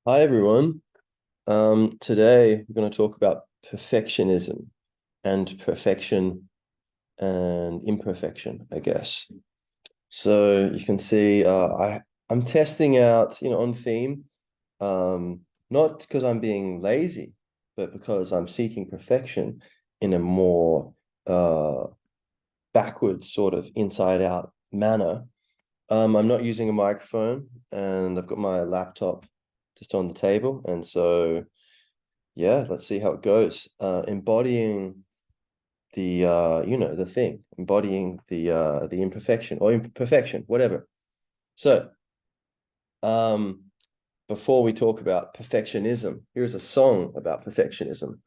Hi everyone. Today we're going to talk about perfectionism and perfection and imperfection, I guess. So you can see I'm testing out, on theme, not because I'm being lazy, but because I'm seeking perfection in a more uh backwards sort of inside out manner. I'm not using a microphone and I've got my laptop just on the table, and so yeah, let's see how it goes. Embodying the thing, embodying the imperfection or imperfection, whatever. So, um, before we talk about perfectionism, here's a song about perfectionism.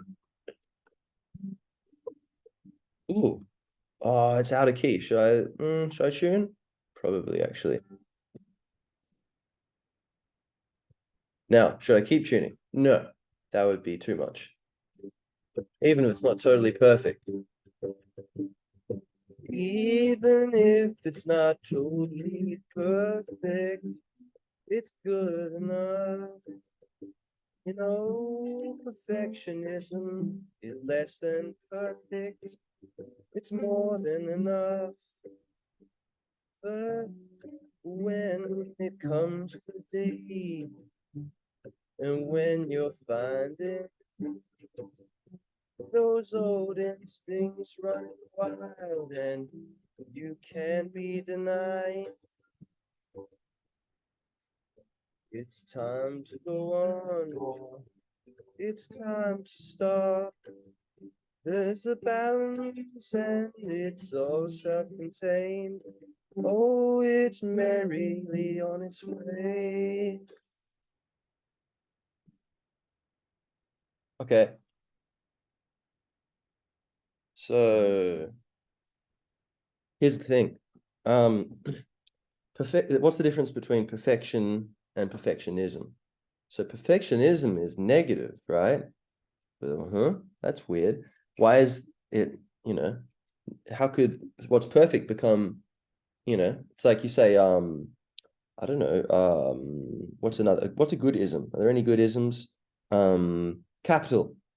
Ooh, oh, it's out of key. Should I tune? Probably, actually. Now, should I keep tuning? No, that would be too much. Even if it's not totally perfect. Even if it's not totally perfect, it's good enough. Perfectionism is less than perfect. It's more than enough. But when it comes to the day, and when you're finding those old instincts running wild, and you can't be denied, it's time to go on. It's time to stop. There's a balance and it's all self-contained. Oh, it's merrily on its way. Okay, so here's the thing. Um, what's the difference between perfection and perfectionism? So perfectionism is negative, right? Uh-huh, that's weird. Why is it, you know, how could what's perfect become, it's like you say, I don't know, what's a good ism? Are there any good isms?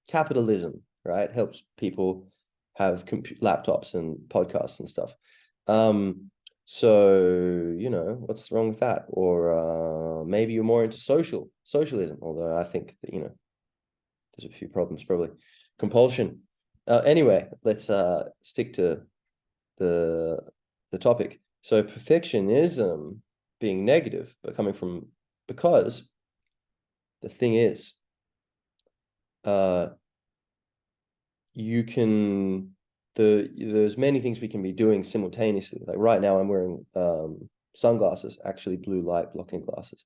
Capitalism, right? Helps people have laptops and podcasts and stuff. Um, so, what's wrong with that? Or maybe you're more into socialism, although I think that, there's a few problems probably. Compulsion. Anyway, let's stick to the the topic. So perfectionism being negative, but coming from because the thing is, uh, you can there's many things we can be doing simultaneously. Like right now, I'm wearing sunglasses, actually blue light blocking glasses,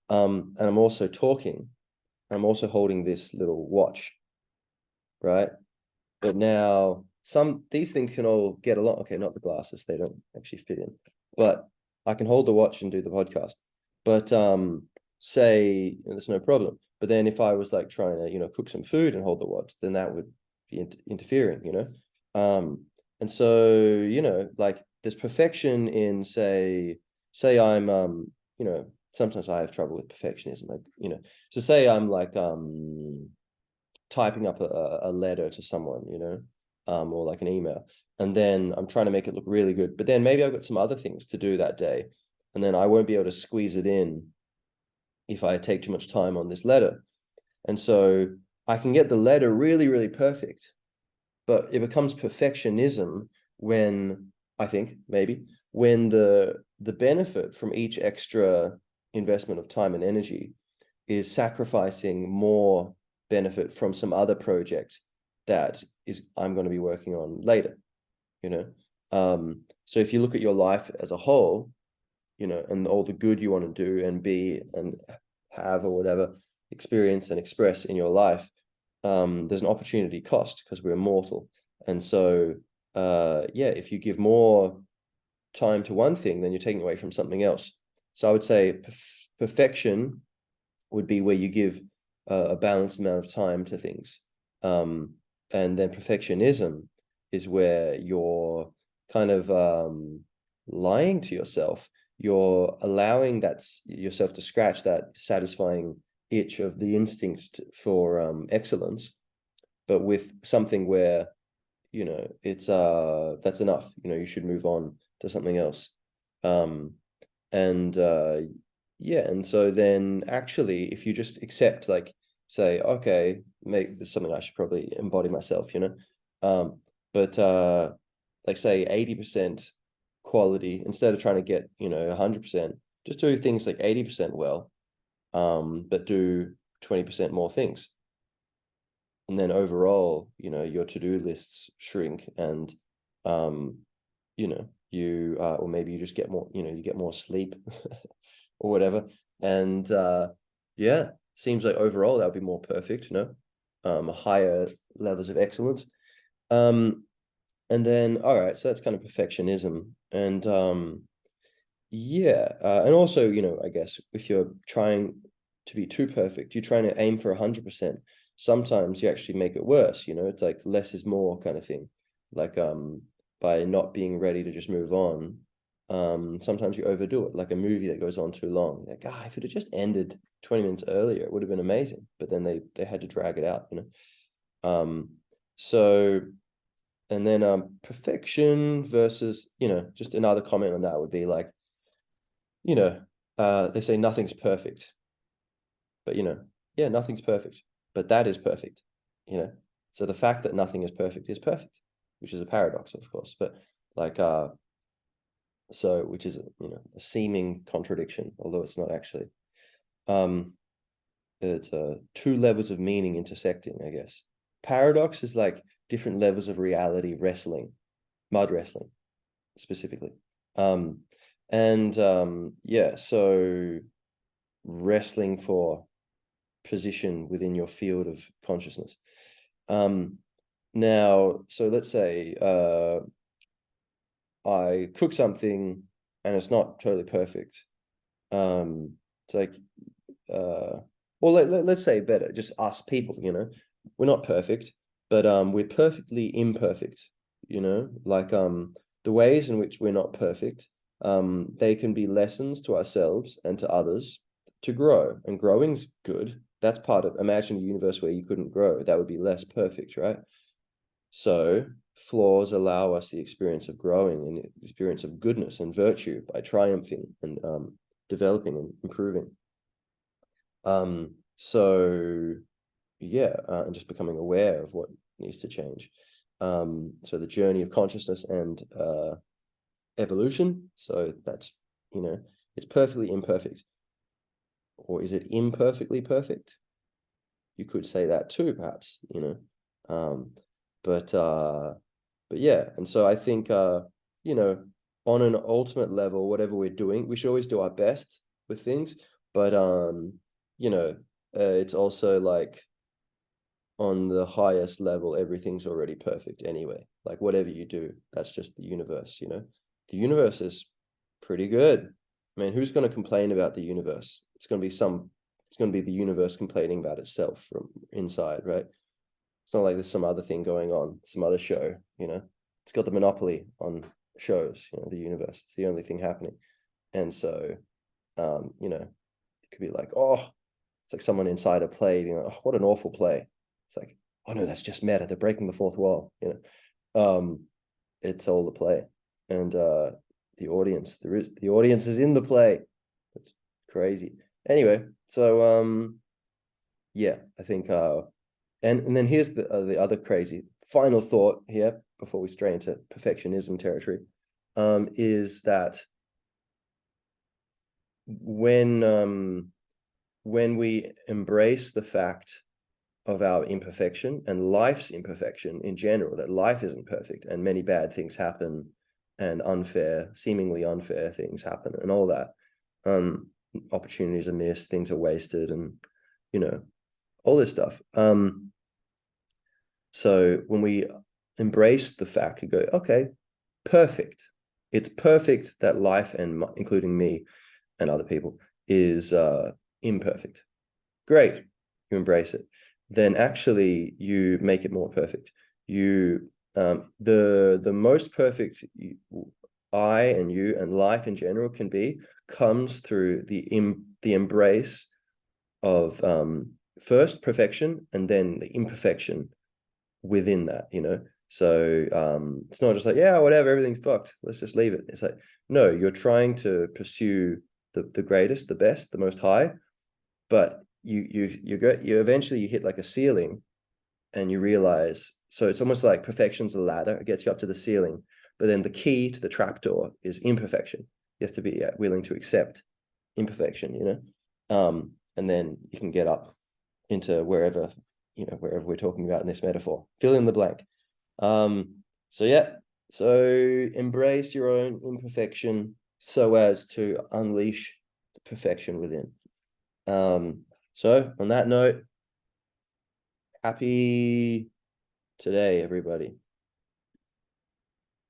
and I'm also talking. I'm also holding this little watch, right? But now these things can all get along. Okay, not the glasses, they don't actually fit in. But I can hold the watch and do the podcast. But say there's no problem. But then if I was like trying to, cook some food and hold the watch, then that would be interfering. And so, like there's perfection in say I'm sometimes I have trouble with perfectionism. Like, so say I'm like typing up a letter to someone, or like an email. And then I'm trying to make it look really good. But then maybe I've got some other things to do that day. And then I won't be able to squeeze it in if I take too much time on this letter. And so I can get the letter really, really perfect. But it becomes perfectionism when I think maybe when the benefit from each extra investment of time and energy is sacrificing more benefit from some other project that is I'm going to be working on later, you know. So if you look at your life as a whole, and all the good you want to do and be and have or whatever experience and express in your life, there's an opportunity cost because we're mortal. And so yeah, if you give more time to one thing, then you're taking away from something else. So I would say perfection would be where you give a balanced amount of time to things. And then perfectionism is where you're kind of lying to yourself. You're allowing yourself to scratch that satisfying itch of the instincts for excellence, but with something where, you know, it's that's enough, you know, you should move on to something else. And yeah, and so then actually if you just accept, like, say, okay, maybe this is something I should probably embody myself, you know, but like say 80% quality, instead of trying to get, you know, 100%, just do things like 80% well, but do 20% more things. And then overall, you know, your to-do lists shrink, and you know, you or maybe you just get more, you know, you get more sleep or whatever. And yeah, seems like overall that would be more perfect, you know, higher levels of excellence. And then all right, so that's kind of perfectionism. And yeah, and also, you know, I guess if you're trying to be too perfect, you're trying to aim for 100%. Sometimes you actually make it worse, you know, it's like less is more kind of thing. Like by not being ready to just move on, sometimes you overdo it, like a movie that goes on too long. Like, ah, if it had just ended 20 minutes earlier, it would have been amazing. But then they had to drag it out, you know. So and then perfection versus, you know, just another comment on that would be like, you know, they say nothing's perfect, but, you know, yeah, nothing's perfect, but that is perfect, you know. So the fact that nothing is perfect, which is a paradox, of course, but like, so which is, you know, a seeming contradiction, although it's not actually. It's two levels of meaning intersecting, I guess. Paradox is like different levels of reality wrestling, mud wrestling specifically. And yeah, so wrestling for position within your field of consciousness. Now, so let's say I cook something and it's not totally perfect. It's like, well, let's say better, just us people, you know, we're not perfect, but we're perfectly imperfect, you know, like the ways in which we're not perfect, they can be lessons to ourselves and to others to grow, and growing's good. That's part of, imagine a universe where you couldn't grow, that would be less perfect, right? So flaws allow us the experience of growing and the experience of goodness and virtue by triumphing and developing and improving. So yeah, and just becoming aware of what needs to change. So the journey of consciousness and evolution. So that's, you know, it's perfectly imperfect. Or is it imperfectly perfect? You could say that too, perhaps, you know. Um, but yeah, and so I think you know, on an ultimate level, whatever we're doing, we should always do our best with things. But you know, it's also like on the highest level, everything's already perfect anyway. Like whatever you do, that's just the universe, you know. The universe is pretty good. I mean, who's going to complain about the universe? It's going to be the universe complaining about itself from inside, right? It's not like there's some other thing going on, some other show, you know. It's got the monopoly on shows, you know, the universe. It's the only thing happening. And so, you know, it could be like, oh, it's like someone inside a play being like, oh, what an awful play. It's like, oh no, that's just meta. They're breaking the fourth wall, you know. It's all the play. And the audience is in the play. It's crazy. Anyway, so yeah, I think and then here's the other crazy final thought here before we stray into perfectionism territory, is that when we embrace the fact of our imperfection and life's imperfection in general, that life isn't perfect and many bad things happen and seemingly unfair things happen and all that, opportunities are missed, things are wasted, and, you know, all this stuff. So when we embrace the fact, you go, okay, perfect. It's perfect that life, and including me and other people, is imperfect. Great, you embrace it. Then actually you make it more perfect. You the most perfect I and you and life in general can be comes through the embrace of first perfection and then the imperfection within that, So it's not just like, yeah, whatever, everything's fucked, let's just leave it. It's like, no, you're trying to pursue the greatest, the best, the most high, but you eventually you hit like a ceiling and you realize, so it's almost like perfection's a ladder, it gets you up to the ceiling, but then the key to the trapdoor is imperfection. You have to be willing to accept imperfection, and then you can get up into wherever we're talking about in this metaphor. Fill in the blank. So yeah, so embrace your own imperfection so as to unleash the perfection within. So on that note, happy today, everybody.